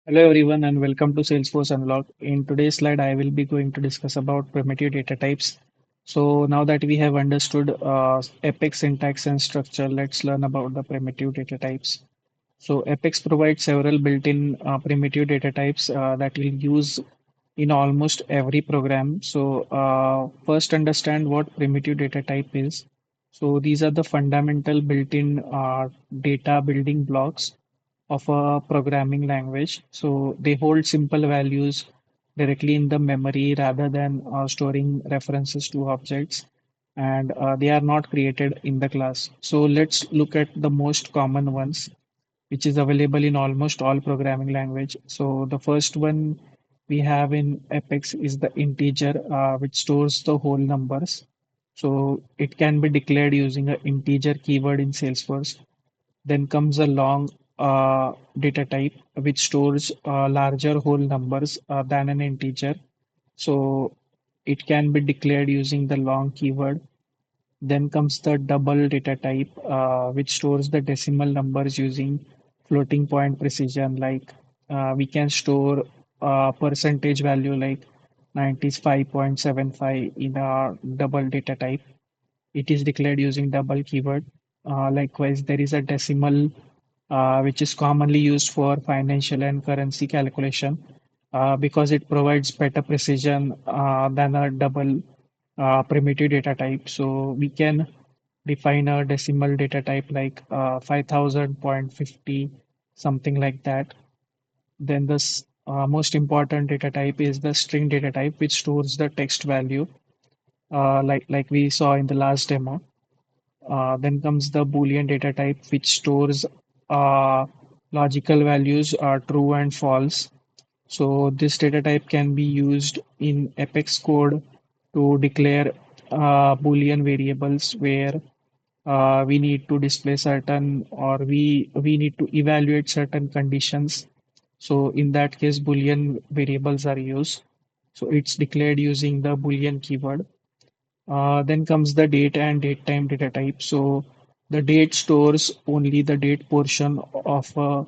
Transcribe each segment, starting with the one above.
Hello everyone and welcome to Salesforce Unlock. In today's slide, I will be going to discuss about primitive data types. So now that we have understood Apex syntax and structure, let's learn about the primitive data types. So Apex provides several built-in primitive data types that we'll use in almost every program. So first understand what primitive data type is. So these are the fundamental built-in data building blocks of a programming language. So they hold simple values directly in the memory rather than storing references to objects, and they are not created in the class. So let's look at the most common ones, which is available in almost all programming language. So the first one we have in Apex is the integer, which stores the whole numbers. So it can be declared using an integer keyword in Salesforce. Then comes a long data type, which stores larger whole numbers than an integer. So it can be declared using the long keyword. Then comes the double data type, which stores the decimal numbers using floating point precision. Like we can store a percentage value like 95.75 in a double data type. It is declared using double keyword. Likewise, there is a decimal which is commonly used for financial and currency calculation because it provides better precision than a double primitive data type. So we can define a decimal data type like 5000.50, something like that. Then this most important data type is the string data type, which stores the text value, like we saw in the last demo. Then comes the Boolean data type, which stores uh, logical values true and false. So this data type can be used in Apex code to declare Boolean variables where we need to display certain or we need to evaluate certain conditions. So in that case, Boolean variables are used. So it's declared using the Boolean keyword. Then comes the date and date time data type. So the date stores only the date portion of a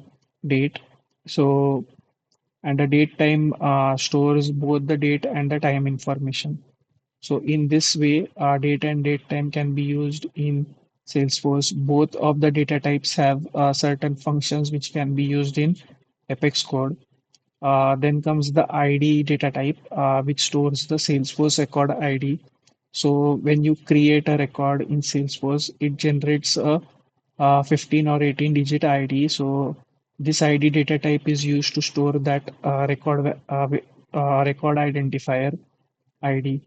date. So and the date time stores both the date and the time information. So in this way, date and date time can be used in Salesforce. Both of the data types have certain functions which can be used in Apex code. Then comes the ID data type, which stores the Salesforce record ID. So when you create a record in Salesforce, it generates a 15 or 18 digit ID. So this ID data type is used to store that record identifier ID.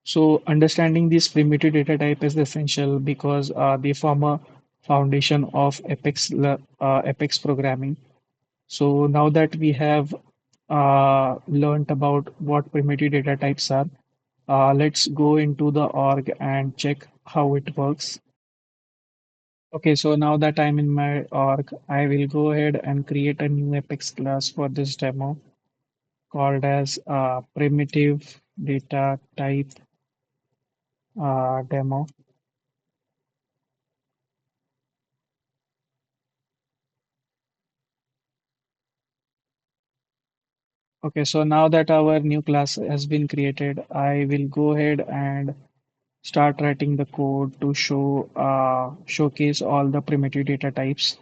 So understanding this primitive data type is essential because they form a foundation of Apex programming. So now that we have learned about what primitive data types are, let's go into the org and check how it works. Okay, so now that I'm in my org, I will go ahead and create a new Apex class for this demo called as primitive data type demo. Okay, so now that our new class has been created, I will go ahead and start writing the code to showcase all the primitive data types.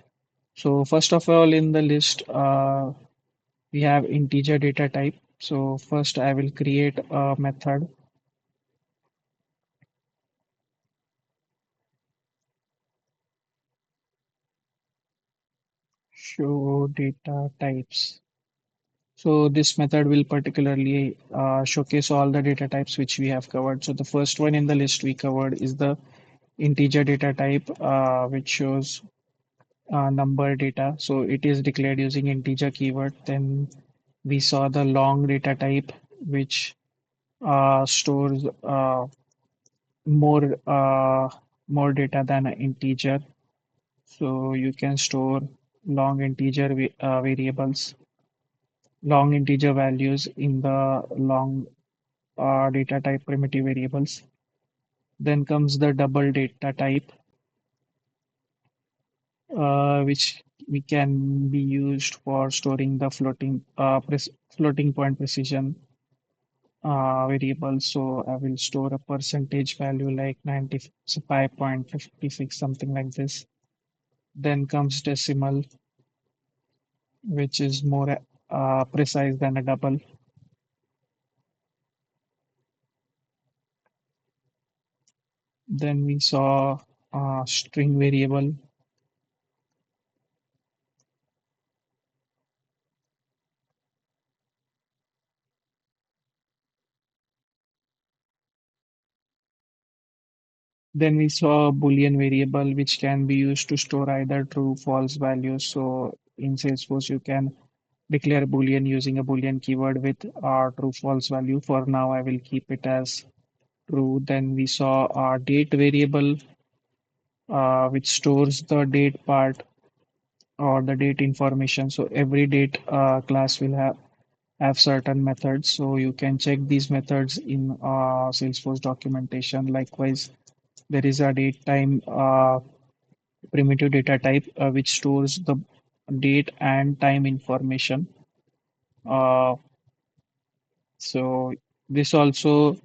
So first of all, in the list, we have integer data type. So first I will create a method show data types. So this method will particularly showcase all the data types which we have covered. So the first one in the list we covered is the integer data type, which shows number data. So it is declared using integer keyword. Then we saw the long data type, which stores more more data than an integer. So you can store long integer variables, long integer values in the long data type primitive variables. Then comes the double data type, which we can be used for storing the floating point precision variable. So I will store a percentage value like 95.56, something like this. Then comes decimal, which is more precise than a double. Then we saw string variable. Then we saw Boolean variable, which can be used to store either true, false values. So in Salesforce, you can declare Boolean using a Boolean keyword with true, false value. For now, I will keep it as true. Then we saw our date variable, which stores the date part or the date information. So every date class will have certain methods. So you can check these methods in Salesforce documentation. Likewise, there is a date time primitive data type which stores the date and time information. Uh, so this also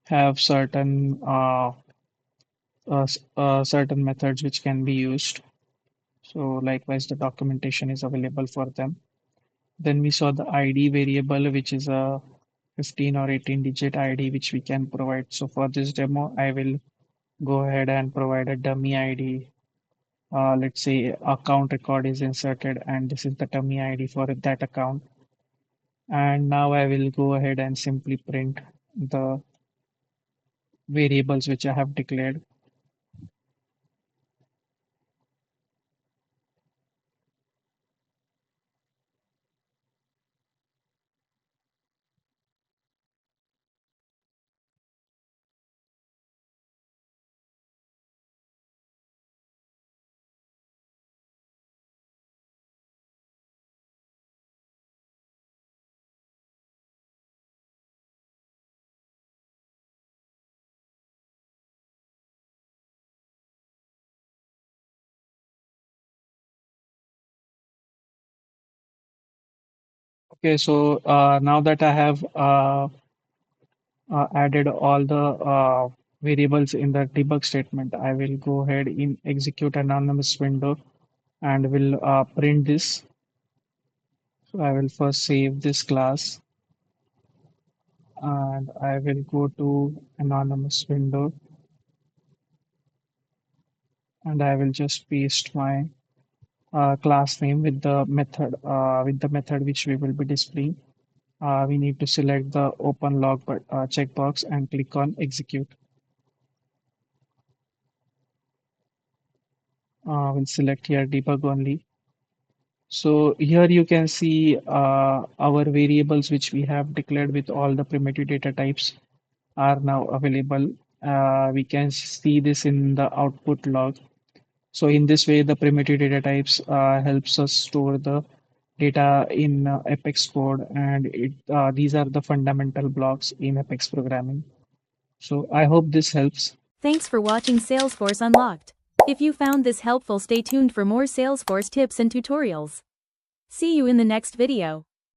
have certain methods which can be used. So likewise, the documentation is available for them. Then we saw the ID variable, which is a 15 or 18 digit ID which we can provide. So for this demo, I will go ahead and provide a dummy ID. Let's say account record is inserted and this is the dummy ID for that account. And now I will go ahead and simply print the variables which I have declared. Okay, so now that I have added all the variables in the debug statement, I will go ahead in execute anonymous window and will print this. So I will first save this class and I will go to anonymous window and I will just paste my class name with the method which we will be displaying. We need to select the open log checkbox and click on execute. We'll select here debug only. So here you can see our variables which we have declared with all the primitive data types are now available. We can see this in the output log. So in this way, the primitive data types helps us store the data in Apex code, and these are the fundamental blocks in Apex programming. So I hope this helps. Thanks for watching Salesforce Unlocked. If you found this helpful, stay tuned for more Salesforce tips and tutorials. See you in the next video.